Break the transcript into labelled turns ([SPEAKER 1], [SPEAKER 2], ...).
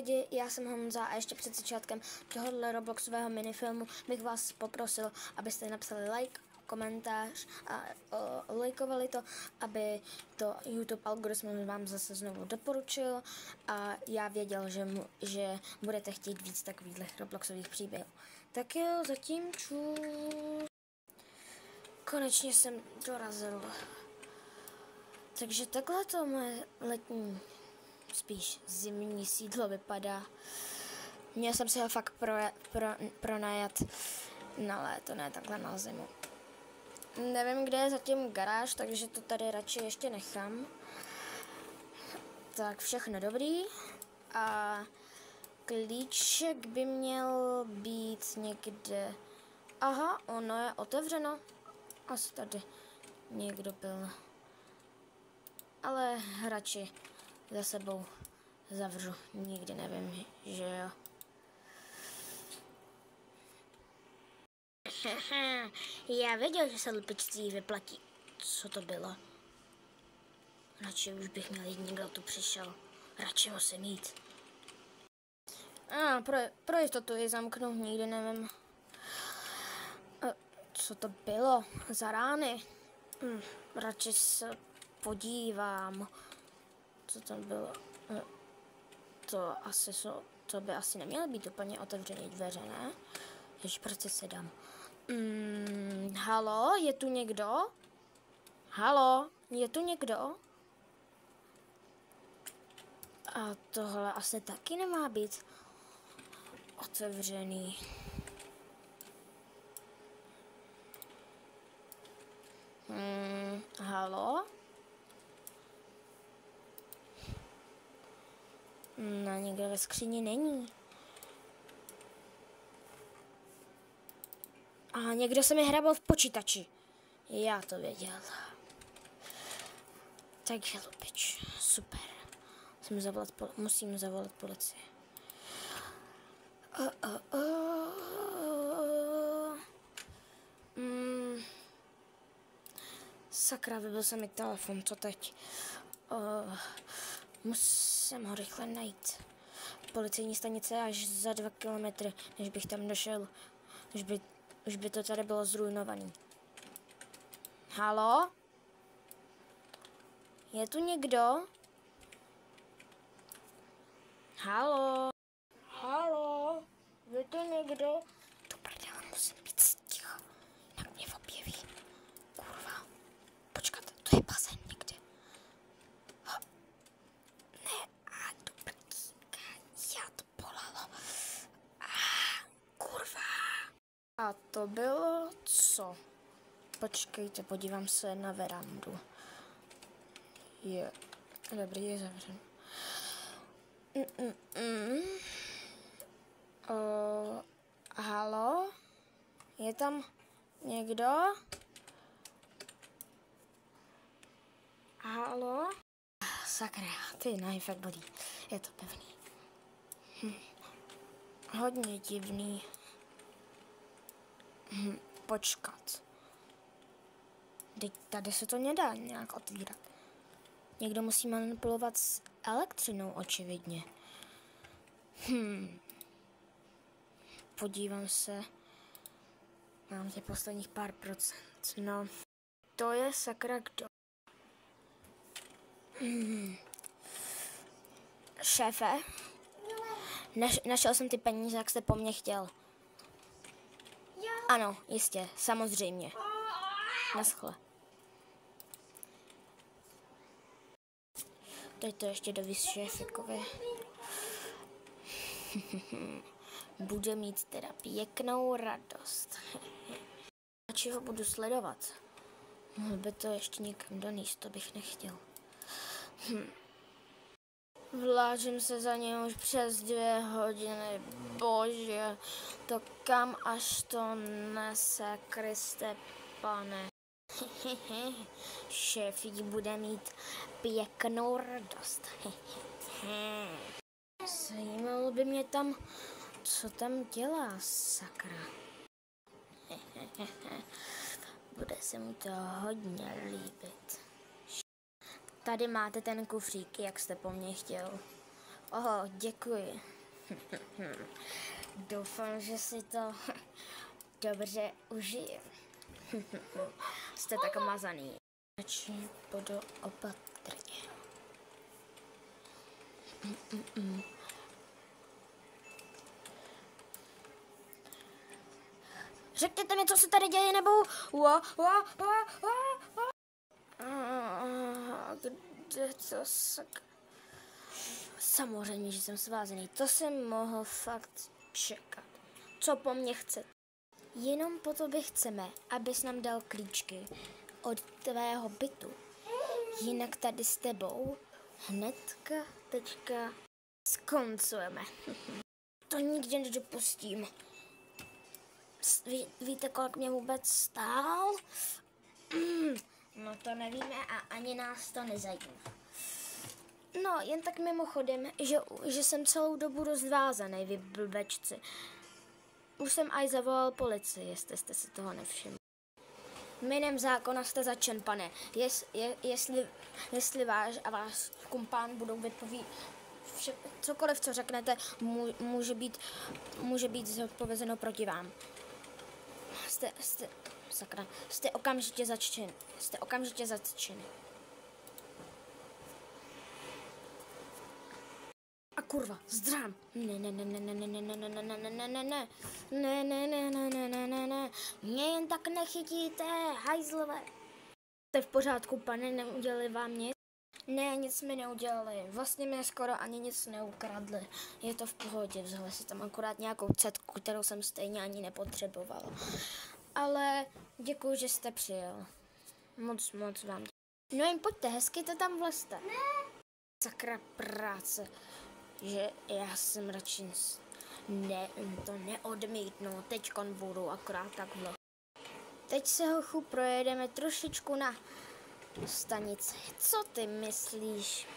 [SPEAKER 1] lidi, já jsem Honza a ještě před začátkem tohohle Robloxového minifilmu bych vás poprosil, abyste napsali like, komentář a lajkovali to, aby to YouTube algoritmus vám zase znovu doporučil a já věděl, že budete chtít víc takových Robloxových příběhů. Tak jo, zatím čus. Konečně jsem dorazil. Takže takhle to moje letní, spíš zimní sídlo vypadá. Měl jsem si ho fakt pronajat na léto, ne takhle na zimu. Nevím, kde je zatím garáž, takže to tady radši ještě nechám. Tak všechno dobrý. A klíček by měl být někde. Aha, ono je otevřeno. Asi tady někdo byl. Ale radši za sebou zavřu. Nikdy nevím, že jo. Já věděl, že se lupičství vyplatí. Co to bylo? Radši už bych měl jít, někdo tu přišel. Radši musím jít. Pro jistotu ji zamknu, nikdy nevím. Co to bylo za rány? Radši se podívám. Co tam bylo? To by asi neměly být úplně otevřené dveře, ne? Jež prostě se dám. Halo, je tu někdo? Halo, je tu někdo? A tohle asi taky nemá být otevřený. Halo? No, někdo ve skříni není. A někdo se mi hrabal v počítači. Já to věděl. Takže lupič, super. Musím zavolat policii. Sakra, vybil se mi telefon, co teď? Musím ho rychle najít. Policejní stanice je až za 2 kilometry, než bych tam došel. Už by to tady bylo zrujnovaný. Halo? Je tu někdo? Halo? Halo? Je tu někdo? Tu prdele, musím být sticha. Jak mě objeví. Kurva. Počkat, to je bazén někde. Ne, tu prdíka. Já to bolelo. Kurva. A to bylo co? Počkejte, podívám se na verandu. Je. Dobrý, je zavřen. Halo? Je tam někdo? Halo? Sakra, ty nohy fakt bolí. Je to pevný. Hodně divný. Počkat. Teď tady se to nedá nějak otvírat. Někdo musí manipulovat s elektřinou, očividně. Podívám se. Mám těch posledních pár procent. No, to je sakra kdo. Šéfe, našel jsem ty peníze, jak jste po mně chtěl. Ano, jistě, samozřejmě. Naschle. Teď to ještě dovíz šéfikovi. Bude mít teda pěknou radost. A či ho budu sledovat? Mohl by to ještě někam donést, to bych nechtěl. Vlážím se za něj už přes 2 hodiny. Bože, to kam až to nese, Kriste Pane. Šéfík bude mít pěknou radost. Zajímalo by mě tam, co tam dělá, sakra. Bude se mu to hodně líbit. Tady máte ten kufřík, jak jste po mně chtěl. Oho, děkuji. Doufám, že si to dobře užije. Jste tak mazaný. Radši budu opatrně. Řekněte mi, co se tady děje, nebo... Kde to sak... Samozřejmě, že jsem svázaný. To jsem mohl fakt čekat. Co po mně chcete? Jenom po tobě chceme, abys nám dal klíčky od tvého bytu. Jinak tady s tebou hnedka, teďka skoncujeme. To nikdy nedopustím. Víte, kolik mě vůbec stál? No to nevíme a ani nás to nezajímá. No, jen tak mimochodem, že jsem celou dobu rozvázaný, vy blbečci. Už jsem aj zavolal policii, jestli jste si toho nevšimli. Jménem zákona jste začen, pane. Jestli váš a váš kumpán budou vypovídat, cokoliv, co řeknete, může být zodpovězeno proti vám. Jste okamžitě zatčeni. Jste okamžitě zatčeni. A kurva, zdrám. Ne. Mě jen tak nechytíte, hajzlové. Jste v pořádku, pane, neudělali vám nic? Ne, nic mi neudělali. Vlastně mě skoro ani nic neukradli. Je to v pohodě, vzali si tam akorát nějakou cetku, kterou jsem stejně ani nepotřebovala. Ale děkuji, že jste přijel. Moc vám děkuji. No jen pojďte, hezky to tam vlezte. Ne. Sakra práce, že já jsem radši to neodmítnu. Teďkon budu akorát takhle. Teď se, hochu, projedeme trošičku na stanici. Co ty myslíš?